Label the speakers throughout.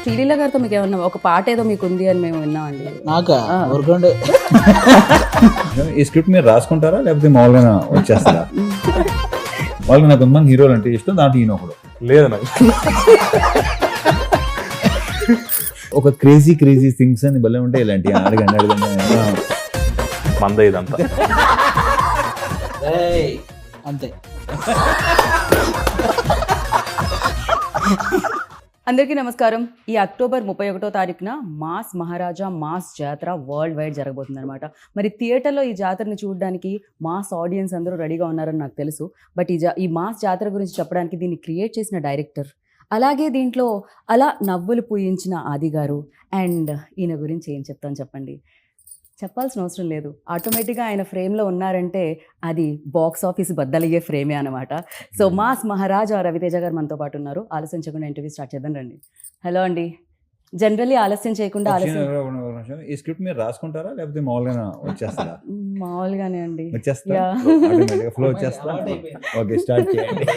Speaker 1: శ్రీలీల గారితో మీకు ఏమన్నా ఒక పాట ఏదో మీకు ఉంది అని మేము విన్నామండి.
Speaker 2: నాకా ఊరుకోండి.
Speaker 3: ఈ స్క్రిప్ట్ మీరు రాసుకుంటారా లేకపోతే మామూలుగా వచ్చేస్తారా? వాళ్ళకి నాకు కొంతమంది హీరోలు అంటే ఇష్టం, దాంట్లో ఈయన ఒకడు.
Speaker 4: లేదు నాకు
Speaker 3: ఒక క్రేజీ క్రేజీ థింగ్స్ అని భలే ఉంటాయి ఇలాంటి. అడగండి.
Speaker 4: మంద ఇదంతా.
Speaker 2: ఏయ్, అంతే.
Speaker 1: అందరికీ నమస్కారం. ఈ అక్టోబర్ 31వ తారీఖున మాస్ మహారాజా మాస్ జాతర వరల్డ్ వైడ్ జరగబోతుంది అనమాట. మరి థియేటర్లో ఈ జాతరని చూడడానికి మాస్ ఆడియన్స్ అందరూ రెడీగా ఉన్నారని నాకు తెలుసు. బట్ ఈ మాస్ జాతర గురించి చెప్పడానికి దీన్ని క్రియేట్ చేసిన డైరెక్టర్, అలాగే దీంట్లో అలా నవ్వులు పూయించిన ఆది గారు, అండ్ ఈయన గురించి ఏం చెప్తాను చెప్పండి. చెప్పాల్సిన అవసరం లేదు. ఆటోమేటిక్గా ఆయన ఫ్రేమ్లో ఉన్నారంటే అది బాక్స్ ఆఫీస్ బద్దలయ్యే ఫ్రేమే అనమాట. సో మాస్ మహారాజా రవితేజ గారు మనతో పాటు ఉన్నారు. ఆలస్యం చేయకుండా ఇంటర్వ్యూ స్టార్ట్ చేద్దాం రండి. హలో అండి. జనరల్లీ ఆలస్యం చేయకుండా
Speaker 3: ఈ స్క్రిప్ట్ మీరు రాసుకుంటారా లేకపోతే మామూలుగా వచ్చేస్తారా?
Speaker 1: మామూలుగానే అండి.
Speaker 3: వచ్చేస్తా ఫ్లో వచ్చేస్తా. ఓకే, స్టార్ట్ చేయండి.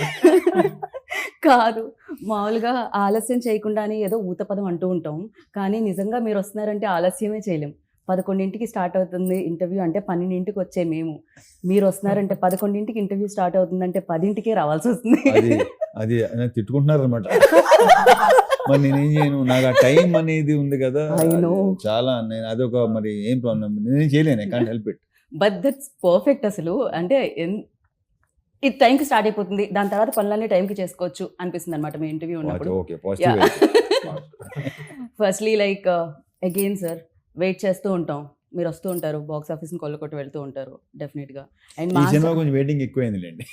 Speaker 1: కాదు, మామూలుగా ఆలస్యం చేయకుండానే ఏదో ఊతపదం అంటూ ఉంటాం, కానీ నిజంగా మీరు వస్తున్నారంటే ఆలస్యమే చేయలేం. 11ంటికి స్టార్ట్ అవుతుంది ఇంటర్వ్యూ అంటే 12ంటికి వచ్చే మేము, మీరు వస్తున్నారంటే 11ంటికి ఇంటర్వ్యూ స్టార్ట్ అవుతుందంటే 10ంటికే రావాల్సి వస్తుంది.
Speaker 3: అది తిట్టుకుంటున్నారు అనమాట. మరి నేనేం చేయను, నాకు ఆ టైం అనేది ఉంది కదా. చాలా నేను అదొక మరి ఏం ప్రాబ్లం, నేనేం చేయలేను. I can't help it.
Speaker 1: But that's perfect. అసలు అంటే ఇది టైంకి స్టార్ట్ అయిపోతుంది, దాని తర్వాత పనులన్నీ టైంకి చేసుకోవచ్చు అనిపిస్తుంది అనమాట మీ ఇంటర్వ్యూ ఉన్నప్పుడు. Firstly like again sir, wait చేస్తూ ఉంటాం, మీరు వస్తూ ఉంటారు, బాక్స్ ఆఫీస్ని కొల్లకొట్టి వెళ్తూ ఉంటారు డెఫినెట్గా. అండ్
Speaker 3: ఈ సినిమా కొంచెం వెయిటింగ్ ఎక్కువైందిలేండి.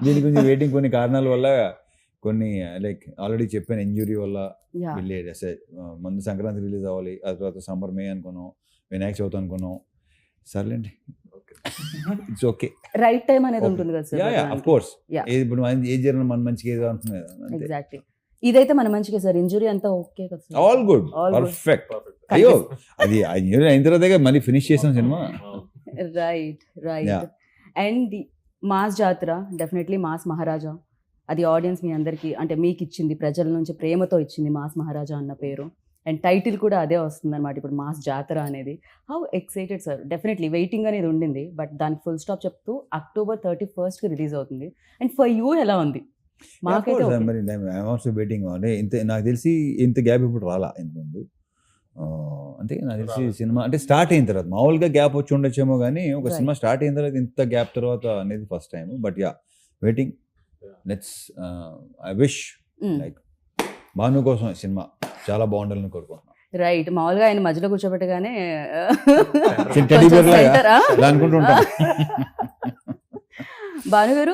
Speaker 3: దీని కొంచెం వెయిటింగ్ కొన్ని కారణాల వల్ల, కొన్ని లైక్ ఆల్రెడీ చెప్పాను, ఇంజురీ వల్ల వెళ్ళేది. ముందు సంక్రాంతి రిలీజ్ అవ్వాలి, ఆ తర్వాత సమ్మర్ మే అనుకున్నాం, వినాయక చవితి అనుకున్నాం. సర్లేండి, ఇట్స్ ఓకే.
Speaker 1: రైట్ టైం అనేది ఉంటుంది కదా సార్.
Speaker 3: ఆఫ్ కోర్స్, ఇప్పుడు ఏది జరిగిన మన మంచిగా ఏదో అంటున్నాయి.
Speaker 1: ఎగ్జాక్ట్లీ, ఇదైతే మన మంచిగా సార్. ఇంజురీ అంతా ఓకే కదా సార్?
Speaker 3: All good, perfect. అయ్యో, అది ఇంజురీ అయిన తర్వాత మళ్ళీ ఫినిష్ చేసాం సినిమా.
Speaker 1: రైట్. అండ్ మాస్ జాతర డెఫినెట్లీ మాస్ మహారాజా, అది ఆడియన్స్ మీ అందరికీ అంటే మీకు ఇచ్చింది, ప్రజల నుంచి ప్రేమతో ఇచ్చింది మాస్ మహారాజా అన్న పేరు. అండ్ టైటిల్ కూడా అదే వస్తుంది అనమాట ఇప్పుడు, మాస్ జాతర అనేది. How excited sir? Definitely waiting అనేది ఉండింది, బట్ దానికి ఫుల్ స్టాప్ చెప్తూ అక్టోబర్ 31st రిలీజ్ అవుతుంది. అండ్ ఫర్ యూ ఎలా ఉంది? మాకైతే
Speaker 3: వెయిటింగ్. ఇంత నాకు తెలిసి ఇంత గ్యాప్ ఇప్పుడు రాలా ఇంతకుముందు. అంటే నాకు తెలిసి సినిమా అంటే స్టార్ట్ అయిన తర్వాత మామూలుగా గ్యాప్ వచ్చి ఉండొచ్చేమో, కానీ ఒక సినిమా స్టార్ట్ అయిన తర్వాత ఇంత గ్యాప్ తర్వాత అనేది first time. But waiting. Let's I wish like Bhanu కోసం సినిమా చాలా బాగుండాలని కోరుకుంటున్నాను.
Speaker 1: రైట్. మామూలుగా ఆయన మధ్యలో కూర్చోబెట్టగానే
Speaker 3: అనుకుంటుంటాను.
Speaker 1: భానుగారు,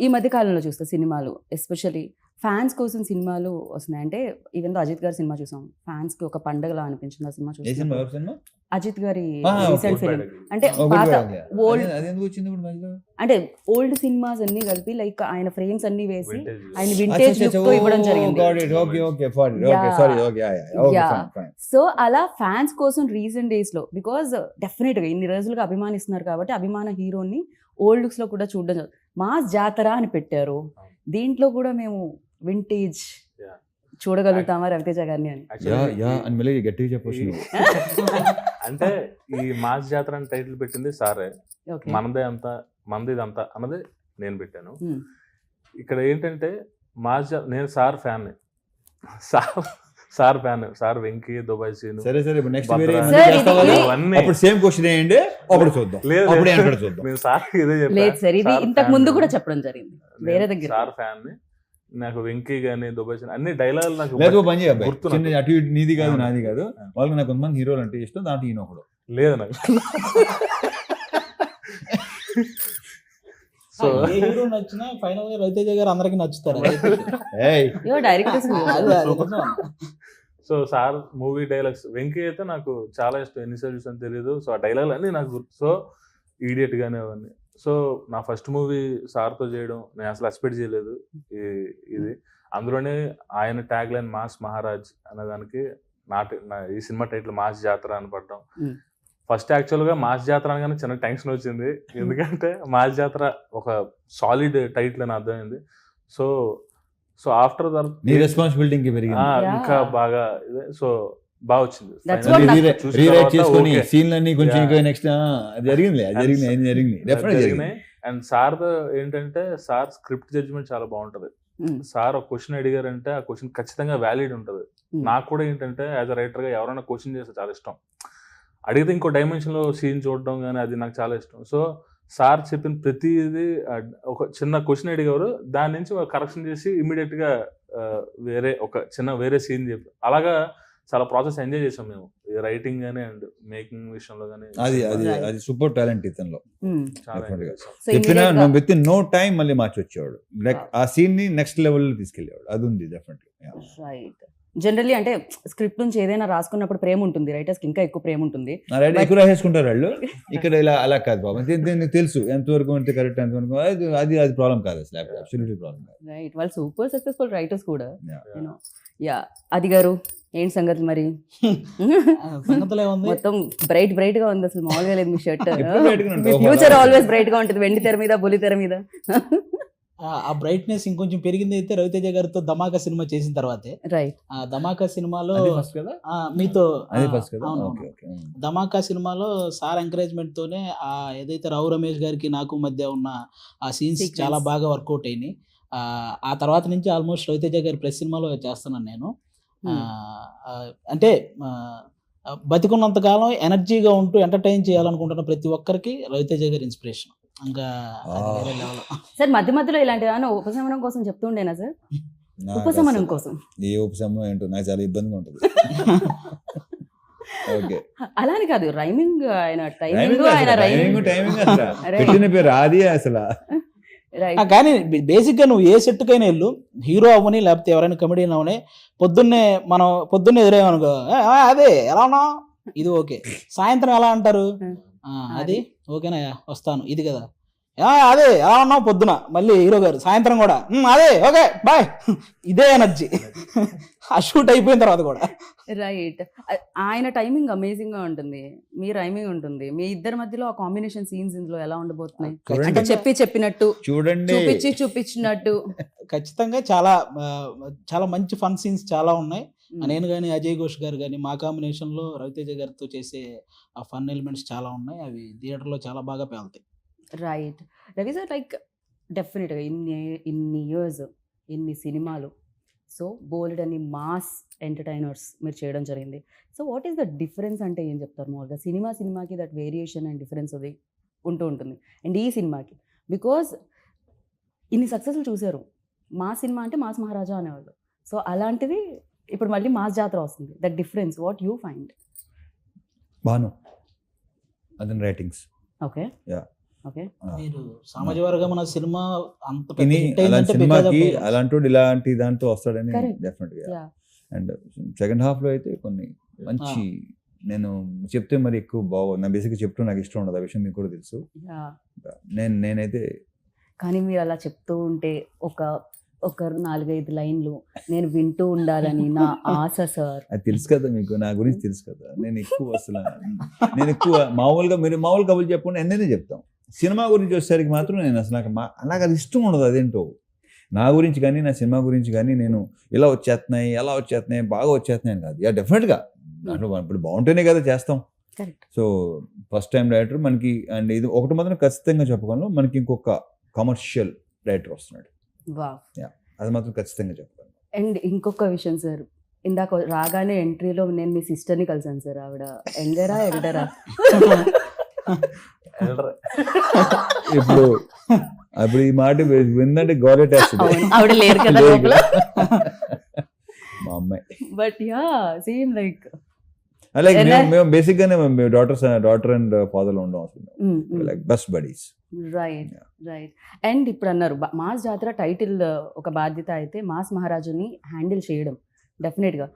Speaker 1: ఈ మధ్య కాలంలో చూస్తే సినిమాలు ఎస్పెషల్లీ ఫ్యాన్స్ కోసం సినిమాలు వస్తున్నాయి. అంటే ఈవెన్ అజిత్ గారి సినిమా చూసాం, ఫ్యాన్స్ కి ఒక పండగలా అనిపించింది ఆ సినిమా చూసాం. అజిత్ గారి రీసెంట్ ఫిల్మ్ అంటే పాత ఓల్డ్, అంటే ఓల్డ్ సినిమాస్ అన్ని కలిపి లైక్ ఆయన ఫ్రేమ్స్ అన్ని వేసి ఆయన వింటేజ్ లుక్ తో ఇవ్వడం జరిగింది. సో అలా ఫ్యాన్స్ కోసం రీసెంట్ డేస్ లో, బికాజ్ డెఫినెట్ గా ఇన్ని రోజులుగా అభిమానిస్తున్నారు కాబట్టి అభిమాన హీరోని ఓల్డ్ లుక్స్ లో కూడా చూడడం. మాస్ జాతర అని పెట్టారు, దీంట్లో కూడా మేము వింటేజ్ చూడగలుగుతామా రవితేజ గారిని అని?
Speaker 3: గట్టిగా చెప్పొచ్చు.
Speaker 4: అంటే ఈ మాస్ జాతర అని టైటిల్ పెట్టింది సారే. మనదిదంతా అన్నది నేను పెట్టాను. ఇక్కడ ఏంటంటే మాస్ నేను sir fan, sir fan, sir Venky, Dubai scene.
Speaker 3: సరే నెక్స్ట్ సేమ్ క్వశ్చన్ ఏంటి అప్పుడు చూద్దాం.
Speaker 4: నేను సార్ ఇదే
Speaker 1: చెప్పాను, ఇది ఇంతకు ముందు కూడా చెప్పడం జరిగింది వేరే దగ్గర.
Speaker 4: సార్ ఫ్యాన్, నాకు వెంకీ గానీ దుబాయ్ సీన్ అన్ని డైలాగులు నాకు
Speaker 3: గుర్తున్నాయి. అటు ఇటు నీది కాదు నాది కాదు, వాళ్ళకి నాకు కొంతమంది హీరోలు అంటే ఇష్టం, దాంట్లో ఈయన ఒకడు.
Speaker 4: లేదు నాకు.
Speaker 2: సో ఏ హీరో నచ్చినా ఫైనల్ గా రవితేజ గారు అందరికి నచ్చుతారు.
Speaker 4: So sir movie dialogues, Venky అయితే నాకు చాలా ఇష్టం, ఎన్నిసార్లు చూసాను తెలియదు. సో ఆ డైలాగులు అన్నీ నాకు గుర్తు. సో ఈడియట్ గానే అవన్నీ. సో నా ఫస్ట్ మూవీ సార్తో చేయడం నేను అసలు ఎక్స్పెక్ట్ చేయలేదు. ఇది అందులోనే ఆయన ట్యాగ్ లైన్ మాస్ మహారాజ్ అనేదానికి ఈ సినిమా టైటిల్ మాస్ జాతర అని పడ్డం. ఫస్ట్ యాక్చువల్గా మాస్ జాతర అనగానే చిన్న టెన్షన్ వచ్చింది, ఎందుకంటే మాస్ జాతర ఒక సాలిడ్ టైటిల్ అని అర్థమైంది. సో సో ఆఫ్టర్
Speaker 3: నీ రెస్పాన్సిబిలిటీ పెరిగింది.
Speaker 4: ఇంకా బాగా సో బాగా వచ్చింది.
Speaker 1: That's what
Speaker 4: Finally
Speaker 1: నాకు-
Speaker 4: చూసిన
Speaker 3: రీరైట్
Speaker 4: తర్వాత
Speaker 3: చేసుకొని
Speaker 4: okay.
Speaker 3: సీన్లన్నీ కొంచెం
Speaker 4: Yeah.
Speaker 3: ఇంకా నెక్స్ట్ జరిగింది డెఫినెట్
Speaker 4: జరిగినాయి. అండ్ సార్ ఏంటంటే సార్ స్క్రిప్ట్ జడ్జ్మెంట్ చాలా బాగుంటది. సార్ ఒక క్వశ్చన్ అడిగారంటే ఆ క్వశ్చన్ ఖచ్చితంగా వ్యాలిడ్ ఉంటుంది. నాకు కూడా ఏంటంటే యాజ్ అ రైటర్ గా ఎవరైనా క్వశ్చన్ చేస్తే చాలా ఇష్టం. అడిగితే ఇంకో డైమెన్షన్ లో సీన్ చూడడం కానీ అది నాకు చాలా ఇష్టం. సో సార్ చెప్పిన ప్రతిదీ ఒక చిన్న క్వశ్చన్ అడిగారు, దాని నుంచి కరెక్షన్ చేసి ఇమీడియట్ గా వేరే సీన్ చెప్పి అలాగా చాలా ప్రాసెస్ ఎంజాయ్ చేసాం మేము రైటింగ్ గానీ అండ్ మేకింగ్ విషయంలో కానీ.
Speaker 3: అది సూపర్ టాలెంట్ ఇతనిలో.
Speaker 4: చాలా
Speaker 3: Definitely.
Speaker 4: enjoy చేసాం.
Speaker 1: So
Speaker 3: చెప్పిన
Speaker 1: immediate గా-
Speaker 3: విత్ ఇన్ నో టైం మళ్ళీ మార్చి వచ్చేవాడు. లైక్ ఆ సీన్ ని నెక్స్ట్ లెవెల్ తీసుకెళ్ళేవాడు. అది ఉంది డెఫినెట్లీ.
Speaker 1: రైట్. జనరల్లీ అంటే స్క్రిప్ట్ నుంచి ఏదైనా రాసుకున్నప్పుడు ప్రేమ ఉంటుంది, రైటర్స్ కి ఇంకా ఎక్కువ ప్రేమ ఉంటుంది.
Speaker 3: ఎక్కువ రాసేసుకుంటారు వాళ్ళు. ఇక్కడ ఇలా అలా కాదు బాబు, నీకు తెలుసు ఎంతవరకు అంటే కరెక్ట్, ఎంతవరకు అది ప్రాబ్లం కాదు అసలు. అబ్సల్యూట్లీ ప్రాబ్లం కాదు.
Speaker 1: రైట్, వాళ్ళు సూపర్ సక్సెస్ఫుల్ రైటర్స్ కూడా.
Speaker 3: Yeah.
Speaker 1: యా అది గారు ఏంటి సంగతి మరి?
Speaker 2: సంగతులు ఏముంది,
Speaker 1: మొత్తం బ్రైట్ గా ఉంది, అసలు మామూలుగా లేదు మీ షర్ట్.
Speaker 3: ఎప్పుడు bright గానే ఉంటుంది.
Speaker 1: ఫ్యూచర్ ఆల్వేస్ బ్రైట్ గా ఉంటుంది, వెండి తెర మీద బుల్లి తెర మీద.
Speaker 2: ఆ బ్రైట్నెస్ ఇంకొంచెం పెరిగింది అయితే రవితేజ గారితో ధమాకా సినిమా చేసిన తర్వాతే.
Speaker 1: రైట్.
Speaker 2: ఆ ధమాకా సినిమాలో
Speaker 3: అది ఫస్ట్ కదా,
Speaker 2: మీతో
Speaker 3: అది ఫస్ట్ కదా.
Speaker 2: అవును,
Speaker 3: ఓకే ఓకే.
Speaker 2: ధమాకా సినిమాలో సార్ ఎంకరేజ్మెంట్ తోనే ఆ ఏదైతే రావు రమేష్ గారికి నాకు మధ్య ఉన్న ఆ సీన్స్
Speaker 1: Sequence.
Speaker 2: చాలా బాగా వర్కౌట్ అయినాయి. ఆ తర్వాత నుంచి ఆల్మోస్ట్ రవితేజ గారి ప్రెస్ సినిమాలో చేస్తున్నాను నేను. అంటే బతికున్నంత కాలం ఎనర్జీగా ఉంటూ ఎంటర్టైన్ చేయాలనుకుంటున్న ప్రతి ఒక్కరికి రవితేజ గారి ఇన్స్పిరేషన్. ఇంకా అది వేరే level.
Speaker 1: సార్ మధ్య మధ్యలో ఇలాంటి ఏమైనా ఉపశమనం కోసం చెప్తుండేనా సార్?
Speaker 3: నాకు
Speaker 1: ఉపశమనం
Speaker 3: అసలు
Speaker 1: కోసం
Speaker 3: ఏ ఉపశమనం ఏంటో నాకు చాలా ఇబ్బందిగా ఉంటుంది. ఓకే,
Speaker 1: అలాని కాదు, రైమింగ్ ఆయన టైమింగ్ ఆయన రైమింగ్.
Speaker 3: టైమింగ్ అసలు పెట్టిన పేరు అది అసలు.
Speaker 1: రైట్.
Speaker 2: కానీ బేసిక్ గా నువ్వు ఏ సెట్ కైనా వెళ్ళు, హీరో అవ్వని లేకపోతే ఎవరైనా కమెడియన్ అవని, పొద్దున్నే ఎదురేమనుకో అదే ఎలా ఉన్నావు, ఇది ఓకే. సాయంత్రం ఎలా అంటారు, అది ఓకేనా వస్తాను, ఇది కదా అదే ఎలా ఉన్నావు పొద్దున, మళ్ళీ హీరో గారు సాయంత్రం కూడా అదే ఓకే బాయ్, ఇదే ఎనర్జీ. ఆ షూట్ అయిపోయిన తర్వాత కూడా.
Speaker 1: రైట్. ఆయన టైమింగ్ అమేజింగ్ గా ఉంటుంది, మీ రైమింగ్ ఉంటుంది, మీ ఇద్దరి మధ్యలో ఆ కాంబినేషన్ సీన్స్ ఇందులో ఎలా ఉండబోతున్నాయి? అంటే చెప్పినట్టు
Speaker 3: చూడండి,
Speaker 1: చూపించినట్టు.
Speaker 2: ఖచ్చితంగా చాలా చాలా మంచి ఫన్ సీన్స్ చాలా ఉన్నాయి. నేను కానీ అజయ్ ఘోష్ గారు కానీ మా కాంబినేషన్ లో రవితేజ గారితో చేసే ఆ ఫన్ ఎలిమెంట్స్ చాలా ఉన్నాయి. అవి థియేటర్లో చాలా బాగా పేలుతాయి.
Speaker 1: రైట్. రవి సార్, లైక్ డెఫినెట్గా ఇన్ని ఇయర్స్, ఇన్ని సినిమాలు, సో బోల్డ్ అని మాస్ ఎంటర్టైనర్స్ మీరు చేయడం జరిగింది. So what is the difference అంటే ఏం చెప్తారు మామూలుగా? సినిమాకి దట్ వేరియేషన్ అండ్ డిఫరెన్స్ అది ఉంటుంది. అండ్ ఈ సినిమాకి బికాజ్ ఇన్ని సక్సెస్లు చూశారు, మా సినిమా అంటే మాస్ మహారాజా అనేవాళ్ళు. సో అలాంటిది ఇప్పుడు మళ్ళీ మాస్ జాతర వస్తుంది. That difference what you find?
Speaker 3: Bhanu అతని రైటింగ్స్.
Speaker 1: ఓకే.
Speaker 3: Yeah.
Speaker 1: ఓకే.
Speaker 2: మీరు సామాజిక వర్గం మన సినిమా అంత పెద్ద
Speaker 3: ఇని
Speaker 2: hit
Speaker 3: అలాంటి
Speaker 2: అయిందంటే
Speaker 3: సినిమాకి
Speaker 2: because of
Speaker 3: అలాంటి ఇలాంటి దాంతో వస్తాడని
Speaker 1: Correct.
Speaker 3: డెఫినెట్ గా.
Speaker 1: యా.
Speaker 3: అండ్ సెకండ్ హాఫ్ లో అయితే కొన్ని మంచి, నేను చెప్తే మరి ఎక్కువ బాగు, నా బేసిక్గా చెప్తూ నాకు ఇష్టం ఉండదు, ఆ విషయం మీకు కూడా తెలుసు.
Speaker 1: యా.
Speaker 3: నేనైతే
Speaker 1: కానీ మీరు అలా చెప్తూ ఉంటే ఒక 4-5 లైన్లు నేను వింటూ ఉండాలని నా ఆశ సార్.
Speaker 3: అది తెలుసు కదా మీకు, నా గురించి తెలుసు కదా. నేను ఎక్కువ మామూలుగా మీరు మామూలు కబుర్లు చెప్పకుండా ఎన్నైనా చెప్తాం. సినిమా గురించి వచ్చేసరికి మాత్రం నేను అసలు నాకు అది ఇష్టం ఉండదు. అదేంటో నా గురించి కానీ నా సినిమా గురించి కానీ నేను ఇలా వచ్చేస్తున్నాయి, ఎలా వచ్చేస్తున్నాయి, బాగా వచ్చేస్తున్నాయి అని కాదు. యా డెఫినెట్గా దాంట్లో ఇప్పుడు బాగుంటేనే కదా చేస్తాం.
Speaker 1: Correct.
Speaker 3: So first time director మనకి, అండ్ ఇది ఒకటి మాత్రం ఖచ్చితంగా చెప్పగలను, మనకి ఇంకొక కమర్షియల్ డైరెక్టర్ వస్తున్నాడు.
Speaker 1: వావ్.
Speaker 3: అది మాత్రం ఖచ్చితంగా చెప్పగలను.
Speaker 1: అండ్ ఇంకొక విషయం సార్, ఇందాక రాగానే ఎంట్రీలో నేను మీ సిస్టర్ని కలిసాను సార్. ఆవిడ యంగరా ఎల్డరా?
Speaker 3: ఇప్పుడు ఈ మాట విందంటే గౌరవేస్తుంది.
Speaker 1: ఆవిడ లేరు కదా లోపల.
Speaker 3: మా అమ్మాయి.
Speaker 1: But yeah same like
Speaker 3: like మేము బేసిక్ గానే డాటర్ అండ్ ఫాదర్ లో ఉండం అసలు, like best buddies.
Speaker 1: Right. And ఇప్పుడు అన్నారు మాస్ జాతర టైటిల్ ఒక బాధ్యత అయితే మాస్ మహారాజుని హ్యాండిల్ చేయడం డెఫినెట్గా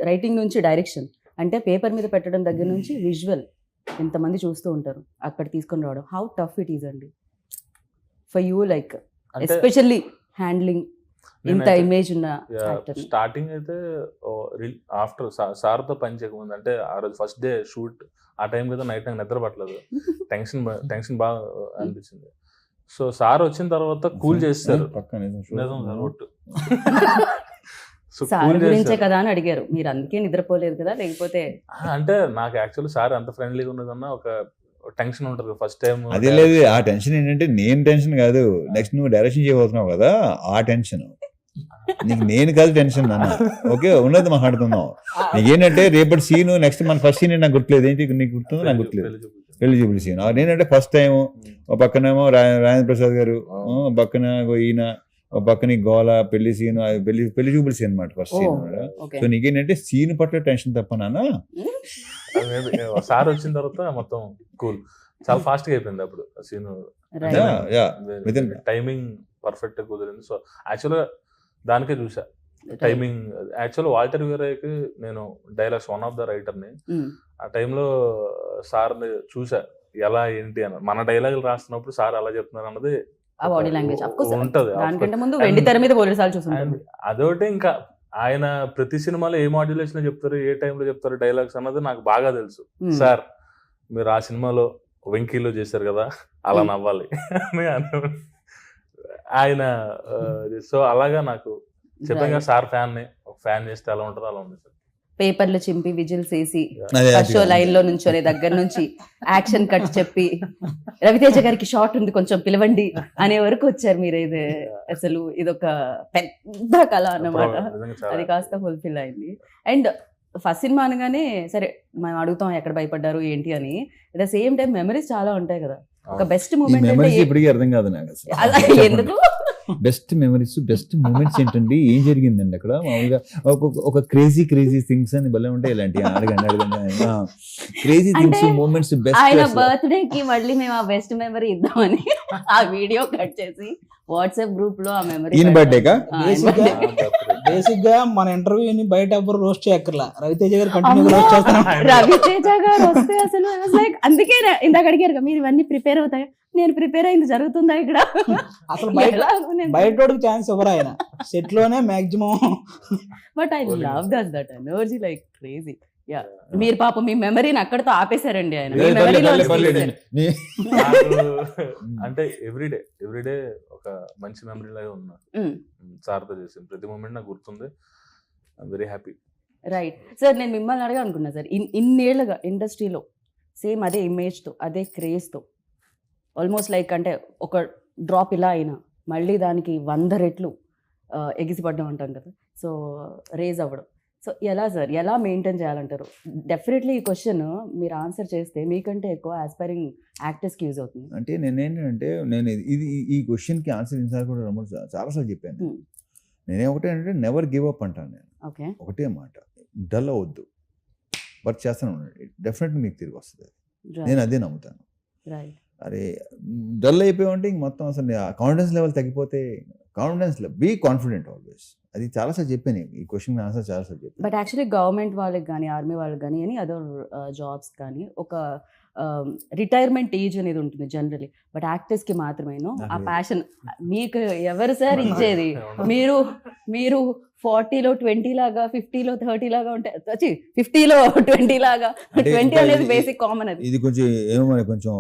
Speaker 1: రైటింగ్ నుంచి డైరెక్షన్, అంటే పేపర్ మీద పెట్టడం దగ్గర నుంచి విజువల్ ఎంతమంది చూస్తూ ఉంటారు, అక్కడ తీసుకొని రావడం, హౌ టఫ్ ఇట్ ఈజ్ అండి for you, like especially handling ఇంత ఇమేజ్ ఉన్న యాక్టర్?
Speaker 4: స్టార్టింగ్ అయితే ఆఫ్టర్ సార్తో పని చేయకముందు, అంటే ఆ రోజు ఫస్ట్ డే షూట్, ఆ టైం కదా నైట్ నాకు నిద్ర పట్టలేదు, టెన్షన్ బాగా అనిపించింది. సో సార్ వచ్చిన తర్వాత కూల్ చేస్తారు.
Speaker 3: పక్కన
Speaker 4: నిజం సార్ ఒట్టు. సో
Speaker 1: సార్
Speaker 4: కూల్
Speaker 1: గురించే
Speaker 4: చేస్తారు.
Speaker 1: కదా అని అడిగారు, మీరు అందుకే నిద్రపోలేదు కదా లేకపోతే?
Speaker 4: అంటే నాకు యాక్చువల్లీ సార్ అంత ఫ్రెండ్లీగా ఉన్నదన్న ఒక టెన్షన్ ఉంటుంది ఫస్ట్ టైం.
Speaker 3: అదే లేదు, ఆ టెన్షన్ ఏంటంటే నేను టెన్షన్ కాదు, నెక్స్ట్ నువ్వు డైరెక్షన్ చేయబోతున్నావు కదా ఆ టెన్షన్. నీకు నేను కాదు టెన్షన్ అన్న, ఓకే ఉన్నది మాట్లాడుతున్నావు. నీకేంటంటే రేపటి సీన్ నెక్స్ట్ మన ఫస్ట్ సీన్ నాకు గుర్తులేదు, ఏంటి నీకు గుర్తుందో నాకు గుర్తులేదు, పెళ్లి చూపుల సీన్. నేనంటే ఫస్ట్ టైం ఒక పక్కనేమో రాజేంద్ర ప్రసాద్ గారు, పక్కన ఈయన, ఒక పక్కన గోల పెళ్లి సీన్, పెళ్లి చూపుల సీన్ అనమాట ఫస్ట్ సీన్.
Speaker 1: ఓకే.
Speaker 3: సో నీకేంటంటే సీన్ పట్ల టెన్షన్ తప్ప నాన్న.
Speaker 4: సార్ వచ్చిన తర్వాత మొత్తం కూల్, చాలా ఫాస్ట్ గా అయిపోయింది అప్పుడు సీన్.
Speaker 3: Within-
Speaker 4: టైమింగ్ పర్ఫెక్ట్ గా కుదిరింది. సో యాక్చువల్గా దానికే చూసా టైమింగ్. యాక్చువల్ వాల్టర్ వీరయ్యకి నేను డైలాగ్స్ వన్ ఆఫ్ ద రైటర్ని. ఆ టైంలో సార్ని చూసా ఎలా ఏంటి అని. మన డైలాగులు రాస్తున్నప్పుడు సార్ అలా చెప్తున్నారు అన్నది
Speaker 1: ఆ బాడీ లాంగ్వేజ్
Speaker 4: ఉంటది.
Speaker 1: దానికంటే ముందు వెండి తెర మీద పోలీసాలు చూసుకుంటాం.
Speaker 4: అదొకటి, ఇంకా ఆయన ప్రతి సినిమాలో ఏ మాడ్యులేషన్ చెప్తారు, ఏ టైంలో చెప్తారు డైలాగ్స్ అన్నది నాకు బాగా తెలుసు. సార్ మీరు ఆ సినిమాలో వెంకీలో చేశారు కదా అలా నవ్వాలి అని ఆయన. సో అలాగా నాకు చెప్పాను కదా సార్ ఫ్యాన్ని, ఒక ఫ్యాన్ చేస్తే అలా ఉంటుందో అలా ఉంది సార్.
Speaker 1: పేపర్లు చింపి విజిల్స్ వేసి
Speaker 3: అదే,
Speaker 1: ఫస్ట్ షో లైన్ లో నుంచొని దగ్గర నుంచి యాక్షన్ కట్ చెప్పి రవితేజ గారికి షార్ట్ ఉంది కొంచెం పిలవండి అనే వరకు వచ్చారు మీరు. ఇది అసలు ఇదొక పెద్ద కళ అన్నమాట.
Speaker 4: నిజంగా చాలా
Speaker 1: అది కాస్త ఫుల్ఫిల్ అయింది. అండ్ ఫస్ట్ సినిమా అనగానే సరే మనం అడుగుతాం ఎక్కడ భయపడ్డారు ఏంటి అని. At the same time memories చాలా ఉంటాయి కదా. ఒక బెస్ట్
Speaker 3: ఈ
Speaker 1: మూమెంట్
Speaker 3: మెమరీస్
Speaker 1: అంటే
Speaker 3: ఇప్పటికీ అర్థం కాదు నాకు అసలు.
Speaker 1: అలా ఎందుకు?
Speaker 3: బెస్ట్ మెమరీస్, బెస్ట్ మూమెంట్స్ ఏంటండి, ఏం జరిగిందండి అక్కడ? మామూలుగా ఒక క్రేజీ థింగ్స్ అని భలే ఉంటాయి ఇలాంటి. అడగండి క్రేజీ థింగ్స్, మూమెంట్స్,
Speaker 1: ఆయన
Speaker 3: బెస్ట్.
Speaker 1: బర్త్డే కి మళ్ళీ మేము ఆ బెస్ట్ మెమరీ ఇద్దామని ఆ వీడియో కట్ చేసి వాట్సాప్ గ్రూప్ లో ఆ మెమరీ
Speaker 3: ఈయన బర్త్డేకా?
Speaker 2: బేసిక్ గా మన ఇంటర్వ్యూని బయట ఎవ్వరు రోస్ట్ చేయక్కర్లా, రవితేజ గారు కంటిన్యూ రోస్ట్ చేస్తాను.
Speaker 1: రవితేజ గారు వస్తే అసలు లైక్ అందుకే ఇందాక అడిగారు కదా, మీరు ఇవన్నీ ప్రిపేర్ అవుతాయి. నేను ప్రిపేర్ అయింది జరుగుతుందా ఇక్కడ?
Speaker 2: అసలు బయటోడికి ఛాన్స్ ఇవ్వరు ఆయన, సెట్ లోనే maximum.
Speaker 1: But I love that energy like crazy. Yeah, మీరు పాప మీ మెమరీని అక్కడతో ఆపేశారండి ఆయన. మీ మెమరీలో
Speaker 4: అంటే ఎవ్రీడే ఒక మంచి మెమరీ లాగా ఉన్నా. సార్తో చేసిన ప్రతి మూమెంట్ నాకు గుర్తుంది. I'm very happy.
Speaker 1: Right sir, నేను మిమ్మల్ని అడగా అనుకున్నా సార్, ఇన్నేళ్లుగా ఇండస్ట్రీలో సేమ్ అదే ఇమేజ్తో అదే క్రేజ్తో ఆల్మోస్ట్ లైక్ అంటే ఒక డ్రాప్ ఇలా అయినా మళ్ళీ దానికి 100 రెట్లు ఎగిసిపడ్డం అంటాం కదా. సో రేజ్ అవ్వడం, సో ఎలా సార్, ఎలా మెయింటైన్ చేయాలంటారు? డెఫినెట్లీ ఈ క్వశ్చన్ మీరు ఆన్సర్ చేస్తే మీకంటే ఎక్కువ ఆస్పైరింగ్ యాక్టర్స్కి యూజ్ అవుతుంది.
Speaker 3: అంటే నేనేంటంటే ఇది ఈ క్వశ్చన్కి ఆన్సర్ ఇన్సార్ కూడా చాలాసార్లు చెప్పాను. నేనేమొకటే అంటే నెవర్ గివ్ అప్ అంటాను నేను.
Speaker 1: ఓకే,
Speaker 3: ఒకటే మాట, డల్ అవ్వద్దు, వర్క్ చేస్తాను ఉండండి, డెఫినెట్లీ మీకు తిరిగి వస్తుంది. నేను అదే నమ్ముతాను.
Speaker 1: రైట్.
Speaker 3: అరే డల్ అయిపోయామంటే ఇంక మొత్తం అసలు కాన్ఫిడెన్స్ లెవెల్ తగ్గిపోతే, కాన్ఫిడెన్స్ బీ కాన్ఫిడెంట్ ఆల్వేస్. అది చాలాసార్లు చెప్పాను, ఈ క్వశ్చన్ ఆన్సర్ చాలాసార్లు చెప్పాను.
Speaker 1: బట్ యాక్చువల్లీ గవర్నమెంట్ వాళ్ళకి కానీ ఆర్మీ వాళ్ళకి కానీ ఎనీ అదర్ జాబ్స్ కానీ ఒక రిటైర్మెంట్ ఏజ్ అనేది ఉంటుంది జనరలీ. బట్ యాక్టర్స్కి మాత్రమేనో ఆ ప్యాషన్. మీకు ఎవరు సార్ ఇచ్చేది? మీరు 40లో 20 లాగా, 50లో 30 లాగా ఉంటాయి, 50లో 20 లాగా. 20 అనేది బేసిక్ కామన్. అది
Speaker 3: ఇది కొంచెం ఏమో మరి కొంచెం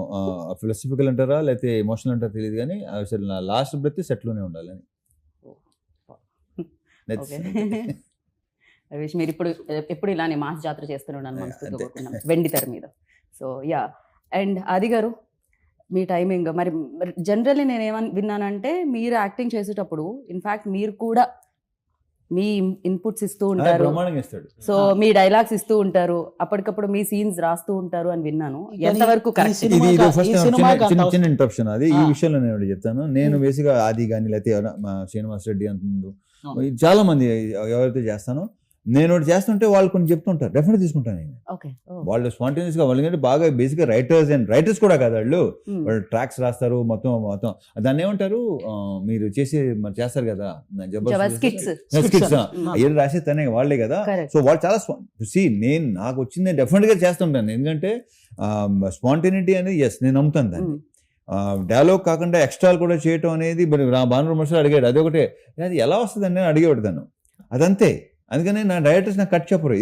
Speaker 3: ఫిలాసఫికల్ అంటారా లేకపోతే ఎమోషనల్ అంటారా తెలియదు, కానీ అసలు నా లాస్ట్ బ్రెత్ సెట్లోనే ఉండాలని.
Speaker 1: విష్ మీరు ఎప్పుడు ఇలానే మాస్ జాతర చేస్తున్నాను మనస్ఫూర్తిగా వెండి తెర మీద. సో యా, అండ్ ఆది గారు మీ టైమింగ్ మరి జనరల్లీ నేను ఏమని విన్నానంటే మీరు యాక్టింగ్ చేసేటప్పుడు ఇన్ఫ్యాక్ట్ మీరు కూడా మీ ఇన్పుట్స్ ఇస్తూ ఉంటారు, సో మీ డైలాగ్స్ ఇస్తూ ఉంటారు, అప్పటికప్పుడు మీ సీన్స్ రాస్తూ ఉంటారు అని విన్నాను. ఎంతవరకు కరెక్ట్?
Speaker 3: చిన్న ఇంటరప్షన్ అది. ఈ విషయంలో నేను ఒకటి చెప్తాను. నేను బేసిక్గా ఆది కానీ లేకపోతే శ్రీనివాస్ రెడ్డి అంతకుముందు చాలా మంది ఎవరైతే చేస్తానో, నేను ఒకటి చేస్తుంటే వాళ్ళు కొన్ని చెప్తుంటారు, డెఫినెట్ తీసుకుంటాను నేను. వాళ్ళు స్పాంటేనియస్ గా, వాళ్ళకి బాగా బేసిక్ గా రైటర్స్ కూడా కాదు వాళ్ళు ట్రాక్స్ రాస్తారు, మొత్తం దాన్ని ఏమంటారు మీరు చేస్తారు కదా స్కిట్స్, ఏది రాసే తనే వాళ్ళే కదా. సో వాళ్ళు చాలా నేను నాకు వచ్చింది డెఫినెట్ గా చేస్తుంటాను, ఎందుకంటే స్పాంటేనిటీ అనేది ఎస్ నేను నమ్ముతాను దాన్ని. డైలాగ్ కాకుండా ఎక్స్ట్రాలు కూడా చేయటం అనేది భాను మనుషులు అడిగాడు, అదొకటే. అది ఎలా వస్తుందని నేను అడిగేవాడు దాన్ని, అదంతే. అందుకని నా డైరెక్టర్స్ నాకు కట్ చెప్పరు.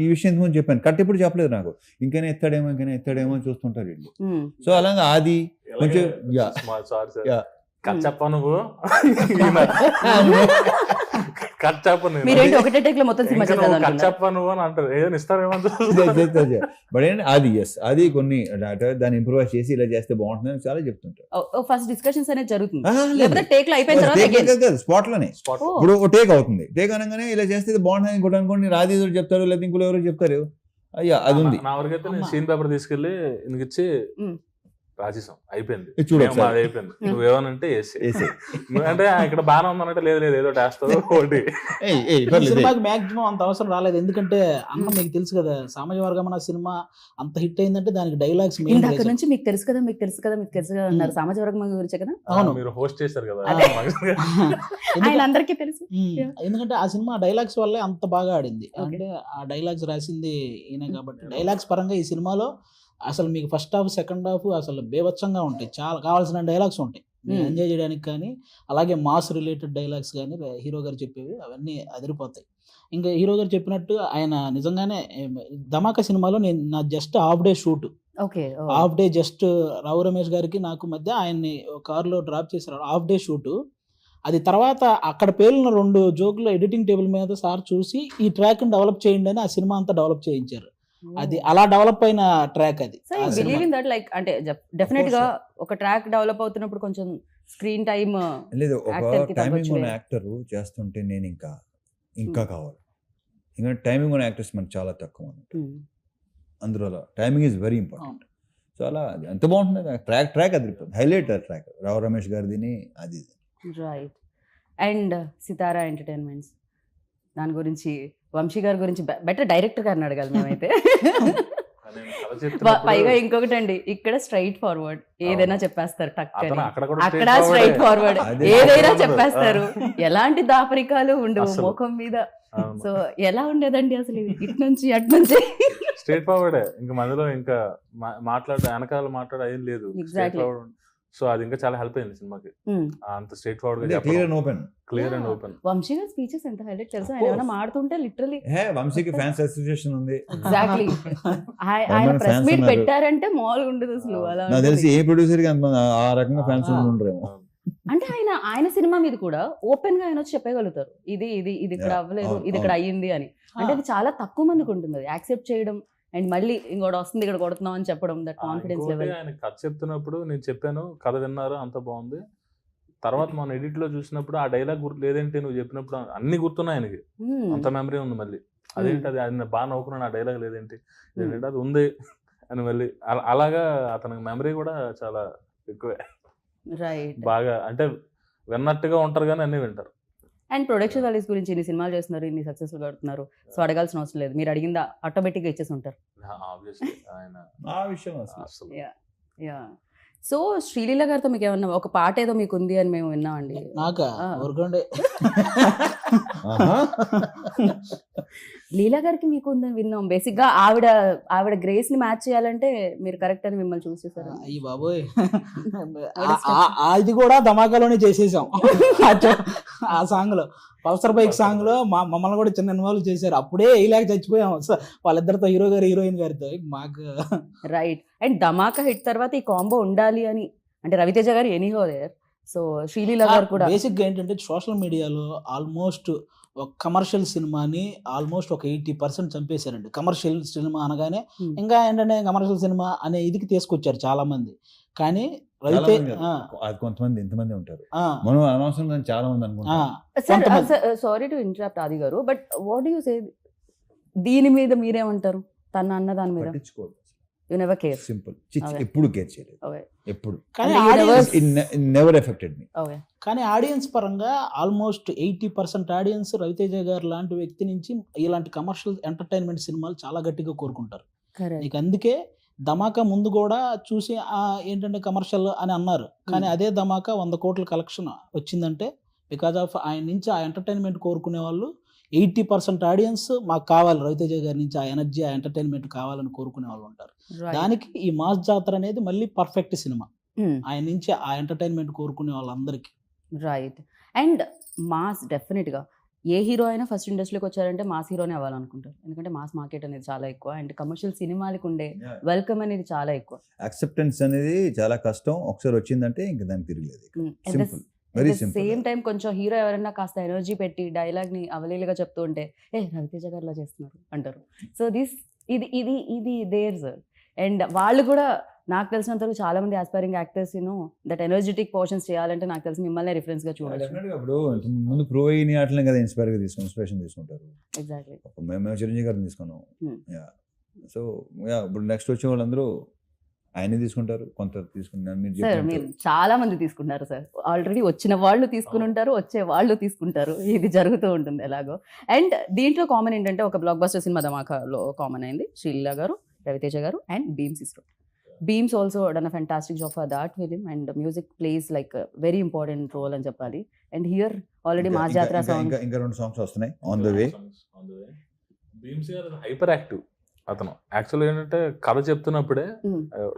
Speaker 3: ఈ విషయం ముందు చెప్పాను, కట్ ఎప్పుడు చెప్పలేదు నాకు. ఇంకనే ఎత్తాడేమో అని చూస్తుంటారు వీళ్ళు. సో అలాగా ఆది కొంచెం
Speaker 4: కట్ చెప్ప నువ్వు కట్ చెప్ప
Speaker 1: మీరేంటి ఒకటే టేక్ లో మొత్తం సినిమా చేద్దాం
Speaker 4: కట్ చెప్ప నువ్వు అని అంటారు, ఏదైనా ఇస్తారేమో
Speaker 3: బట్ ఏంటి అది అది కొన్ని దాన్ని ఇంప్రూవైజ్ చేసి ఇలా చేస్తే బాగుంటుంది అని చాలా చెప్తుంటారు.
Speaker 1: ఫస్ట్ డిస్కషన్స్ అనేది జరుగుతుంది, లేకపోతే టేక్ లో అయిపోయిన తర్వాత
Speaker 3: స్పాట్ లోనే
Speaker 4: స్పాట్
Speaker 3: ఇప్పుడు టేక్ అవుతుంది, టేక్ అనగానే ఇలా చేస్తే ఇది బాగుంటుంది ఇంకోటి అనుకోండి, రాధి చెప్తారు లేదా ఇంకోటి ఎవరో చెప్తారు, అయ్యా అది ఉంది.
Speaker 4: నా వరకైతే నేను సీన్ పేపర్ తీసుకెళ్లి ఇచ్చి రాసేసాం, అయిపోయింది
Speaker 3: ఇది చూడు ఒకసారి.
Speaker 4: అది అయిపోయింది, నువ్వేమనంటే వేసి అంటే ఇక్కడ బాగానే ఉందనంటే లేదు లేదు ఏదో వేస్తావు ఒకటి.
Speaker 2: ఈ సినిమాకి మాక్సిమం అంత అవసరం రాలేదు, ఎందుకంటే అన్న మీకు తెలుసు కదా సామాజిక వర్గం అన్న సినిమా అంత హిట్ అయిందంటే దానికి డైలాగ్స్
Speaker 1: ఇందాక నుంచి మీకు తెలుసు కదా మీకు తెలుసు కదా మీకు తెలుసు కదా అన్నారు, సామాజిక వర్గం గురించే కదా.
Speaker 2: అవును.
Speaker 4: మీరు హోస్ట్ చేశారు కదా.
Speaker 1: ఆయన అందరికీ తెలుసు.
Speaker 2: ఎందుకంటే ఆ సినిమా డైలాగ్స్ వల్లే అంత బాగా ఆడింది, అంటే ఆ డైలాగ్స్ రాసింది ఈయన కాబట్టి డైలాగ్స్ పరంగా ఈ సినిమాలో అసలు మీకు ఫస్ట్ హాఫ్ సెకండ్ హాఫ్ అసలు బేవచ్చంగా ఉంటాయి, చాలా కావాల్సిన డైలాగ్స్ ఉంటాయి ఎంజాయ్ చేయడానికి, కానీ అలాగే మాస్ రిలేటెడ్ డైలాగ్స్ కానీ హీరో గారు చెప్పేవి అవన్నీ అదిరిపోతాయి. ఇంకా హీరో గారు చెప్పినట్టు ఆయన నిజంగానే ధమాకా సినిమాలో నేను నా just half day shoot, half day just Rao Ramesh గారికి నాకు మధ్య ఆయన్ని కారులో డ్రాప్ చేశారు, హాఫ్ డే షూట్. అది తర్వాత అక్కడ పేలిన 2 జోకులు ఎడిటింగ్ టేబుల్ మీద సార్ చూసి ఈ ట్రాక్ డెవలప్ చేయండి అని ఆ సినిమా అంతా డెవలప్ చేయించారు. అది అలా డెవలప్ అయిన ట్రాక్ అది.
Speaker 1: లైక్ అంటే డెఫినెట్ గా ఒక ట్రాక్ డెవలప్ అవుతున్నప్పుడు కొంచెం స్క్రీన్ టైం
Speaker 3: లేదు, ఒక టైమింగ్ ఉన్న యాక్టర్ చేస్తుంటే నేను ఇంకా కావాలి, ఇంకా టైమింగ్ ఉన్న యాక్టర్స్ మనకు చాలా తక్కువ అన్నట్టు, అందులో timing is very important. So అలా అది ఎంత బాగుంటుంది ట్రాక్ అది హైలైట్ ట్రాక్ రావు రమేష్ గారిది అది.
Speaker 1: రైట్. అండ్ సితారా ఎంటర్టైన్మెంట్స్ దాని గురించి వంశీ గారి గురించి బెటర్ డైరెక్టర్ గారిని అడగాలి మేమైతే. పైగా ఇంకొకటి అండి, ఇక్కడ స్ట్రైట్ ఫార్వర్డ్ ఏదైనా చెప్పేస్తారు, అక్కడ స్ట్రైట్ ఫార్వర్డ్ ఏదైనా చెప్పేస్తారు, ఎలాంటి దాపరికాలు ఉండవు ముఖం మీద. సో ఎలా ఉండేదండి అసలు ఇటు నుంచి అటు నుంచి
Speaker 4: స్ట్రైట్ ఫార్వర్డే, ఇంకా మధ్యలో ఇంకా వెనకాల మాట్లాడే ఏం లేదు. సో అది ఇంకా చాలా హెల్ప్ అయింది సినిమాకి, అంత స్ట్రైట్ ఫార్వర్డ్ గా క్లియర్ అండ్ ఓపెన్.
Speaker 1: వంశీ గారి స్పీచెస్ ఎంత హైలైట్ తెలుసా, ఆయన ఏమైనా మాడుతుంటే లిటరలీ
Speaker 3: వంశీకి ఫ్యాన్స్ అసోసియేషన్ ఉంది.
Speaker 1: ఎగ్జాక్ట్లీ, ఆయన ప్రెస్ మీట్ పెట్టారంటే మామూలుగా ఉండదు అసలు. అలా
Speaker 3: నాకు తెలిసి ఏ ప్రొడ్యూసర్ కి ఆ రకంగా ఫ్యాన్స్ ఉండరేమో.
Speaker 1: అంటే ఆయన సినిమా మీద కూడా ఓపెన్ గా ఆయన వచ్చి చెప్పగలుగుతారు, ఇది ఇది ఇది ఇక్కడ అవ్వలేదు, ఇది ఇక్కడ అయ్యింది అని. అంటే అది చాలా తక్కువ మందికి ఉంటుంది అది యాక్సెప్ట్ చేయడం, అండ్ మళ్ళీ ఇంకోటి వస్తుంది ఇక్కడ కొడుతున్నాం అని చెప్పడం, దట్ కాన్ఫిడెన్స్ లెవెల్.
Speaker 4: ఆయన కథ చెప్తున్నప్పుడు నేను చెప్పాను కథ విన్నారు అంత బాగుంది, తర్వాత మనం ఎడిట్ లో చూసినప్పుడు ఆ డైలాగ్ గుర్తు లేదేంటి నువ్వు చెప్పినప్పుడు అన్ని గుర్తున్నాయి ఆయనకి, అంత మెమరీ ఉంది. మళ్ళీ అదేంటి అది ఆయన బాగా నవ్వుకున్నాను ఆ డైలాగ్ లేదేంటి, ఏంటంటే అది ఉంది అని మళ్ళీ అలాగా అతనికి మెమరీ కూడా చాలా ఎక్కువే.
Speaker 1: రైట్.
Speaker 4: బాగా అంటే విన్నట్టుగా ఉంటారు కానీ అన్ని వింటారు.
Speaker 1: అండ్ ప్రొడక్షన్ వాల్యూస్ గురించి ఇన్ని సినిమాలు చేస్తున్నారు, ఇన్ని సక్సెస్ఫుల్ కడుతున్నారు, సో అడగాల్సిన అవసరం లేదు, మీరు అడిగిందా ఆటోమేటిక్గా ఇచ్చేసి ఉంటారు. యా. సో శ్రీలీల గారితో మీకు ఏమన్నా ఒక పాట ఏదో మీకు ఉంది అని మేము విన్నామండి. లీలా గారికి మీకు ఉందని విన్నాం. బేసిక్ గా ఆవిడ గ్రేస్ ని మ్యాచ్ చేయాలంటే మీరు కరెక్ట్ అని మిమ్మల్ని చూసి చేశారు.
Speaker 2: అయ్యి బాబోయ్, అది కూడా ధమాకాలోనే చేసేసాం. ఆ సాంగ్ లో పల్సర్ బైక్ సాంగ్ లో మమ్మల్ని కూడా చిన్న ఇన్వాల్వ్ చేశారు, అప్పుడే ఇలాగ చచ్చిపోయాం వాళ్ళిద్దరితో, హీరో గారు హీరోయిన్ గారితో. మాకు
Speaker 1: రైట్. అండ్ ధమాకా హిట్ తర్వాత ఈ కాంబో ఉండాలి అని అంటే రవితేజ గారు ఎనీహో దేర్, సో శ్రీలీల గారు కూడా
Speaker 2: బేసిక్ గా ఏంటంటే సోషల్ మీడియాలో ఆల్మోస్ట్ ఒక కమర్షియల్ సినిమాని ఆల్మోస్ట్ ఒక 80% చంపేశారండి. కమర్షియల్ సినిమా అనగానే ఇంకా ఏంటంటే కమర్షియల్ సినిమా అనే ఇదికి తీసుకొచ్చారు చాలా మంది, కానీ
Speaker 3: కొంతమంది ఎంతమంది ఉంటారు, మనం అనవసరం చాలా మంది అనుకుంటాం.
Speaker 1: సారీ టు ఇంటరప్ట్ ఆది గారు, బట్ వాట్ యు సే దీని మీద మీరేమంటారు? తన అన్న దాని మీద యు నెవర్ కేర్.
Speaker 3: సింపుల్, ఎప్పుడు కేర్ చేయలేదు, ఎప్పుడు.
Speaker 2: కానీ ఆడియన్స్ పరంగా ఆల్మోస్ట్ 80% ఆడియన్స్ రవితేజ గారు లాంటి వ్యక్తి నుంచి ఇలాంటి కమర్షియల్ ఎంటర్టైన్మెంట్ సినిమాలు చాలా గట్టిగా కోరుకుంటారు. నీకు అందుకే ధమాకా ముందు కూడా చూసి ఏంటంటే కమర్షియల్ అని అన్నారు, కానీ అదే ధమాకా 100 కోట్ల కలెక్షన్ వచ్చిందంటే బికాజ్ ఆఫ్ ఆయన నుంచి ఆ ఎంటర్టైన్మెంట్ కోరుకునే వాళ్ళు 80% ఆడియన్స్ మాకు కావాలి, రవితేజ గారి నుంచి ఆ ఎనర్జీ ఆ ఎంటర్టైన్మెంట్ కావాలని కోరుకునే వాళ్ళు ఉంటారు. దానికి ఈ మాస్ జాతర అనేది మళ్ళీ పర్ఫెక్ట్ సినిమా, ఆయన నుంచి ఆ ఎంటర్టైన్మెంట్ కోరుకునే వాళ్ళందరికీ.
Speaker 1: రైట్. అండ్ మాస్ డెఫినెట్ గా ఏ హీరో అయినా ఫస్ట్ ఇండస్ట్రీకి వచ్చారంటే మాస్ హీరోనే అవ్వాలనుకుంటారు, ఎందుకంటే మాస్ మార్కెట్ అనేది చాలా ఎక్కువ అండ్ కమర్షియల్ సినిమాలకు ఉండే వెల్కమ్ అనేది చాలా ఎక్కువ.
Speaker 3: యాక్సెప్టెన్స్ అనేది చాలా కష్టం, ఒకసారి వచ్చిందంటే ఇంకా దానికి తిరగలేదు. Simple,
Speaker 1: at
Speaker 3: very
Speaker 1: the
Speaker 3: simple.
Speaker 1: Same time కొంచెం హీరో ఎవరైనా కాస్త ఎనర్జీ పెట్టి డైలాగ్ని అవలీలుగా చెప్తూ ఉంటే రవితేజ గారిలా చేస్తున్నారు అంటారు. సో ఇది ఇది ఇది దేర్స్. అండ్ వాళ్ళు కూడా నాకు తెలిసినంత వరకు చాలా మంది aspiring actors that energetic portions చేయాలంటే నాకు తెలిసి మిమ్మల్ని రిఫరెన్స్ గా చూడొచ్చు.
Speaker 3: Definitely గా ఇప్పుడు ముందు ప్రో అయిన ఆటలే కదా ఇన్స్పిరేషన్ తీసుకుంటారు.
Speaker 1: ఎగ్జాక్ట్లీ.
Speaker 3: మేము చిరంజీవి గారిని తీసుకున్నాం.
Speaker 1: Hmm.
Speaker 3: సో ఇప్పుడు నెక్స్ట్ వచ్చే వాళ్ళందరూ ఆయనే తీసుకుంటారు, కొంత తీసుకుంటారు. మీరు
Speaker 1: సార్
Speaker 3: చెప్పినట్టు.
Speaker 1: మీరు చాలా మంది తీసుకుంటారు సార్, ఆల్రెడీ వచ్చిన వాళ్ళు తీసుకుని ఉంటారు, వచ్చే వాళ్ళు తీసుకుంటారు, ఇది జరుగుతూ ఉంటుంది ఎలాగో. అండ్ దీంట్లో కామన్ ఏంటంటే ఒక బ్లాక్ బస్టర్ సినిమా ధమాకాలో కామన్ అయింది, శ్రీలీల గారు, రవితేజ గారు and beams ISRO. Beams also done a fantastic job for that film and music plays like a very important role అని చెప్పాలి. And here already
Speaker 3: ఇంకా-
Speaker 1: మాస్
Speaker 3: ఇంకా-
Speaker 1: జాతర
Speaker 3: ఇంకా-
Speaker 1: సాంగ్
Speaker 3: ఇంకా- ఇంకా 2 సాంగ్స్ వస్తున్నాయి ఆన్ ద వే.
Speaker 4: భీమ్స్ గారు హైపర్ యాక్టివ్ అతను. యాక్చువల్గా ఏంటంటే కథ చెప్తున్నప్పుడే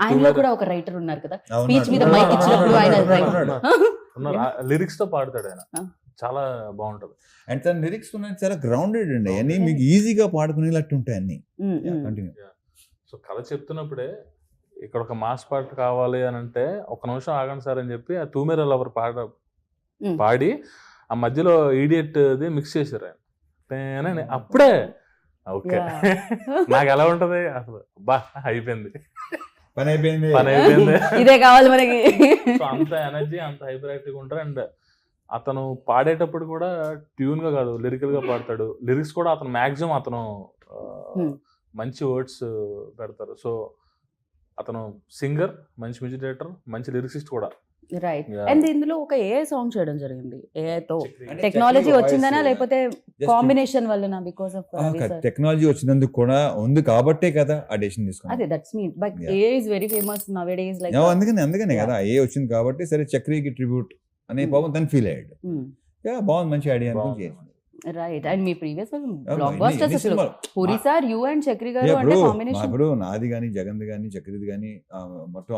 Speaker 1: ఆయనలో కూడా ఒక రైటర్ ఉన్నారు కదా,
Speaker 3: అవును,
Speaker 1: స్పీచ్ మీద
Speaker 3: అవును,
Speaker 1: మైక్
Speaker 3: అవును,
Speaker 1: ఇచ్చినప్పుడు
Speaker 3: అవును,
Speaker 1: ఆయన
Speaker 3: అవును, అవును, అవును.
Speaker 4: లిరిక్స్ తో పాడతాడు ఆయన,
Speaker 1: Ah.
Speaker 4: చాలా బాగుంటది.
Speaker 3: అండ్ తన లిరిక్స్ ఉన్నాయి చాలా గ్రౌండెడ్ అండి, అన్ని మీకు ఈజీగా పాడుకునేటట్టు ఉంటాయి అన్ని. కంటిన్యూ.
Speaker 4: సో కథ చెప్తున్నప్పుడే ఇక్కడ ఒక మాస్ పాట కావాలి అని అంటే ఒక నిమిషం ఆగండి సార్ అని చెప్పి ఆ తూమెర లవర్ పాడి ఆ మధ్యలో ఈడియట్ మిక్స్ చేశారు ఆయన. అప్పుడే ఓకే నాకు ఎలా ఉంటది అసలు, బా అయిపోయింది
Speaker 3: పని అయిపోయింది.
Speaker 4: పని అయిపోయింది.
Speaker 1: ఇదే కావాలి మనకి.
Speaker 4: సో అంత ఎనర్జీ, అంత హైపర్ యాక్టివ్ ఉంటారు. అండ్ అతను పాడేటప్పుడు కూడా ట్యూన్ గా కాదు, లిరికల్ గా పాడతాడు. లిరిక్స్ కూడా అతను మాక్సిమం అతను మంచి వర్డ్స్ పెడతారు. సో అతను సింగర్, మంచి మ్యూజిక్ డైరెక్టర్, మంచి లిరిసిస్ట్ కూడా.
Speaker 1: రైట్.
Speaker 4: Yeah.
Speaker 1: అండ్ ఇందులో ఒక ఏ సాంగ్ చేయడం జరిగింది, ఏతో
Speaker 3: అంటే
Speaker 1: టెక్నాలజీ
Speaker 3: chakri
Speaker 1: వచ్చిందనా
Speaker 3: voice,
Speaker 1: లేకపోతే
Speaker 3: just
Speaker 1: కాంబినేషన్ వల్లనా? బికాస్ ఆఫ్
Speaker 3: టెక్నాలజీ వచ్చినందుకు కూడా ఉంది కాబట్టే కదా ఆ డెసిషన్ తీసుకున్నాం.
Speaker 1: అదే that's mean, but
Speaker 3: Yeah.
Speaker 1: A is very famous nowadays like.
Speaker 3: అందుకనే
Speaker 1: Yeah.
Speaker 3: కదా ఏ వచ్చింది కాబట్టి సరే చక్రికి ట్రిబ్యూట్ అనే పాపం తను ఫీల్ అయ్యాడు. బాగుంది, మంచి ఐడియా అనుకుని చేసింది.
Speaker 1: రైట్. అండ్ మీ ప్రీవియస్ బ్లాక్
Speaker 3: ఎన్ని-
Speaker 1: బస్టర్స్
Speaker 3: ఎన్ని
Speaker 1: అసలు
Speaker 3: సినిమాలు?
Speaker 1: Puri sir, you and Chakri గారు
Speaker 3: Yeah,
Speaker 1: అంటే
Speaker 3: bro,
Speaker 1: కాంబినేషన్.
Speaker 3: ఇప్పుడు నాది కానీ జగన్ది కానీ చక్రిది కానీ మొత్తం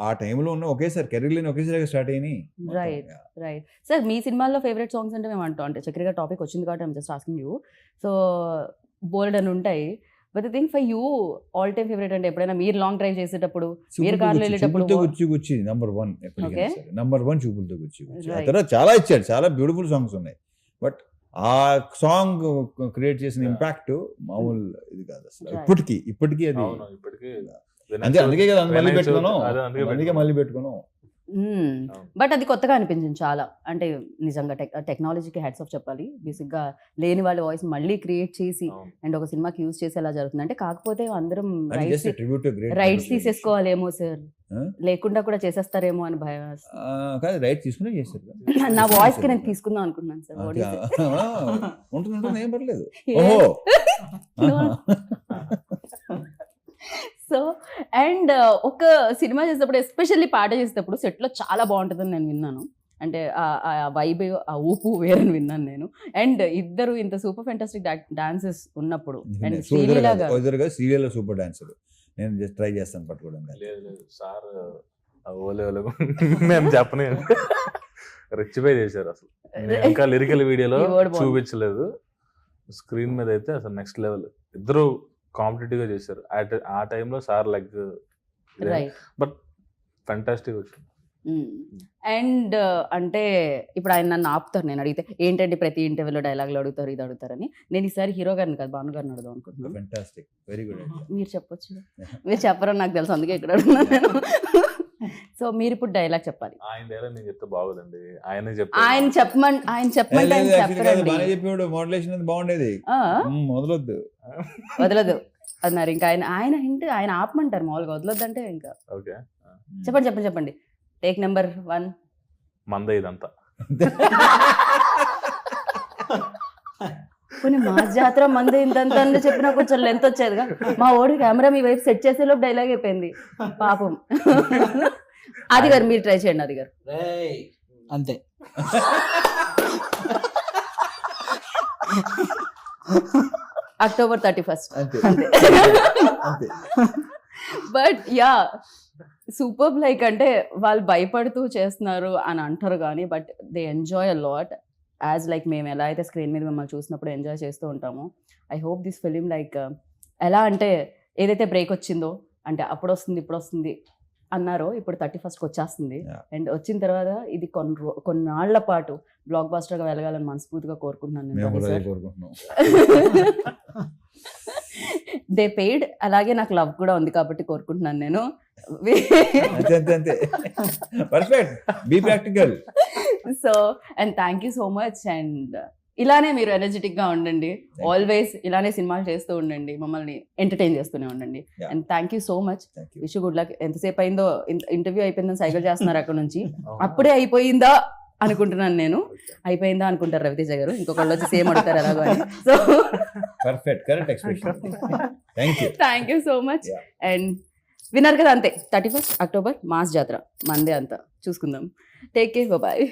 Speaker 3: ఆ టైంలో ఉన్న ఒకేసారి కెరీర్లని ఒకేసారి స్టార్ట్ అయినాయి.
Speaker 1: Right. రైట్. సార్ మీ సినిమాల్లో ఫేవరెట్ సాంగ్స్ అంటే మేము అంటాం, అంటే చక్రి గారు టాపిక్ వచ్చింది కాబట్టి I'm just asking you. So bold అని ఉంటాయి, but think for you all time favourite అంటే ఎప్పుడైనా మీరు లాంగ్ డ్రైవ్ చేసేటప్పుడు, మీరు కార్లో వెళ్ళేటప్పుడు
Speaker 3: చూపులతో గుచ్చి నంబర్ 1
Speaker 1: Okay.
Speaker 3: నంబర్ 1 చూపులతో గుచ్చి. ఆ
Speaker 1: Right.
Speaker 3: తర్వాత చాలా ఇచ్చాడు, చాలా బ్యూటిఫుల్ సాంగ్స్ ఉన్నాయి. బట్ ఆ సాంగ్ క్రియేట్ చేసిన
Speaker 4: Yeah.
Speaker 3: ఇంపాక్ట్ మామూలు ఇది కాదు అసలు.
Speaker 1: Right.
Speaker 3: ఇప్పటికీ అది
Speaker 4: అవును, ఇప్పటికీ
Speaker 3: అందుకే కదా మళ్ళీ
Speaker 4: వినాయక
Speaker 3: పెట్టుకున్నాం,
Speaker 4: చవితి, అదే అందుకే
Speaker 3: అందుకే మళ్ళీ పెట్టుకున్నాం.
Speaker 1: బట్ అది కొత్తగా అనిపించింది చాలా. అంటే నిజంగా టెక్నాలజీకి హ్యాట్స్ ఆఫ్ చెప్పాలి. బేసిక్గా లేని వాళ్ళ వాయిస్ మళ్ళీ క్రియేట్ చేసి
Speaker 4: అవును.
Speaker 1: అండ్ ఒక సినిమాకి యూజ్ చేసి ఎలా జరుగుతుంది అంటే, కాకపోతే అందరం
Speaker 3: అది just a tribute to great
Speaker 1: rights
Speaker 3: producer.
Speaker 1: తీసేసుకోవాలేమో సార్,
Speaker 3: Huh?
Speaker 1: లేకుండా కూడా చేసేస్తారేమో అని భయం వేస్తుంది.
Speaker 3: కాదు, రైట్ తీసుకునే చేస్తారు కదా.
Speaker 1: నా వాయిస్ కి నేను తీసుకుందాం అనుకున్నాను సార్.
Speaker 3: అది, ఉంటుంది ఏం పర్లేదు.
Speaker 1: Yeah.
Speaker 3: ఓహో
Speaker 1: No. సో అండ్ ఒక సినిమా చేసేటప్పుడు, ఎస్పెషల్లీ పాట చేసేటప్పుడు సెట్లో చాలా బాగుంటుందని నేను విన్నాను. అంటే ఆ వైబ్, ఆ ఊపు వేరని విన్నాను నేను. అండ్ ఇద్దరు ఇంత సూపర్ ఫెంటాస్టిక్ డాన్సెస్ ఉన్నప్పుడు అండ్ శ్రీలీల గారు
Speaker 3: సీరియల్ సూపర్ డాన్సర్. నేను జస్ట్ ట్రై చేస్తాను పట్టుకోవడం.
Speaker 4: లేదు సార్, ఓలే ఓలే నేను చెప్పనే రెచ్చిపోయి చేశారు అసలు. నేను ఇంకా లిరికల్ వీడియోలో
Speaker 1: ఈ word బాగుంది.
Speaker 4: చూపించలేదు, స్క్రీన్ మీద అయితే అసలు నెక్స్ట్ లెవెల్. ఇద్దరు కాంపిటేటివ్ గా చేశారు ఆ టైంలో. Sir like
Speaker 1: right.
Speaker 4: But fantastic వచ్చింది.
Speaker 1: అండ్ అంటే ఇప్పుడు ఆయన నన్ను ఆపుతారు, నేను అడిగితే ఏంటంటే ప్రతి ఇంటర్వ్యూలో డైలాగులు అడుగుతారు, ఇది అడుగుతారని. నేను ఈసారి హీరో గారిని కాదు, భాను గారిని అడుగుదాం అనుకుంటున్నాను.
Speaker 3: Fantastic, very good idea.
Speaker 1: మీరు చెప్పొచ్చు, మీరు చెప్పరని నాకు తెలుసు, అందుకే ఇక్కడ అడుగుతున్నాను నేను. సో మీరు ఇప్పుడు డైలాగ్ చెప్పాలి.
Speaker 4: ఆయన డైలాగ్ నేను చెప్తే బాగోదండి, ఆయనే
Speaker 1: ఆయన చెప్పమంటే ఆయన చెప్పరండి.
Speaker 3: బాగా చెప్పేవాడు, మోడలేషన్ అది బాగుండేది.
Speaker 1: ఆ,
Speaker 3: మొదలొద్దు.
Speaker 1: వదలదు అన్నారు. ఇంకా ఆయన హింట్ ఆయన ఆపమంటారు మామూలుగా, వదలొద్దు అంటే ఇంకా
Speaker 4: ఓకే.
Speaker 1: చెప్పండి. Take number 1.
Speaker 4: మందే ఇదంతా.
Speaker 1: కొన్ని మాస్ జాతర మంది ఇంతంత చెప్పినా కొంచెం లెంత్ వచ్చేదిగా. మా ఓడి కెమెరా మీ వైపు సెట్ చేసేలోపు డైలాగ్ అయిపోయింది పాపం. అది గారు మీరు ట్రై చేయండి. అది గారు
Speaker 2: అంతే.
Speaker 1: October 31st.
Speaker 3: అంతే.
Speaker 1: అంతే.
Speaker 3: అంతే.
Speaker 1: But yeah super. లైక్ అంటే వాళ్ళు భయపడుతూ చేస్తున్నారు అని అంటారు కానీ but they enjoy a lot. As like మేము ఎలా అయితే స్క్రీన్ మీద మిమ్మల్ని చూసినప్పుడు ఎంజాయ్ చేస్తూ ఉంటామో, I hope this film like ఎలా అంటే ఏదైతే బ్రేక్ వచ్చిందో, అంటే అప్పుడు వస్తుంది ఇప్పుడు వస్తుంది అన్నారో, ఇప్పుడు 31st వచ్చేస్తుంది.
Speaker 3: Yeah.
Speaker 1: అండ్ వచ్చిన తర్వాత ఇది కొన్నాళ్ల పాటు బ్లాక్ బాస్టర్గా వెళ్ళగాలని మనస్ఫూర్తిగా కోరుకుంటున్నాను నేను,
Speaker 3: మేము
Speaker 1: రవి
Speaker 3: కూడా
Speaker 1: సార్.
Speaker 3: అదే కోరుకుంటున్నాం.
Speaker 1: దే పెయిడ్, అలాగే నాకు లవ్ కూడా ఉంది కాబట్టి కోరుకుంటున్నాను నేను.
Speaker 3: అంతే అంతే అంతే. Perfect, be practical.
Speaker 1: So and thank you so much. And ఇలానే మీరు ఎనర్జెటిక్ గా ఉండండి,
Speaker 3: you.
Speaker 1: ఆల్వేస్ ఇలానే సినిమాలు చేస్తూ ఉండండి, మమ్మల్ని ఎంటర్టైన్ చేస్తూనే ఉండండి.
Speaker 3: Yeah.
Speaker 1: And thank you so much.
Speaker 3: Thank you.
Speaker 1: Wish good luck. ఎంతసేపు అయిందో, ఇంటర్వ్యూ అయిపోయిందని సైకిల్ చేస్తున్నారు అక్కడ నుంచి. అప్పుడే అయిపోయిందా అనుకుంటున్నాను నేను. అయిపోయిందా అనుకుంటారు రవితేజ గారు, ఇంకొకళ్ళు వచ్చి సేమ్ అడుగుతారు ఎలాగో అని. So
Speaker 3: perfect, correct expression.
Speaker 1: Thank you so much.
Speaker 3: Yeah.
Speaker 1: And విన్నారు కదా, అంతే 31st అక్టోబర్ మాస్ జాతర మందే అంతా చూసుకుందాం. Take care, bye.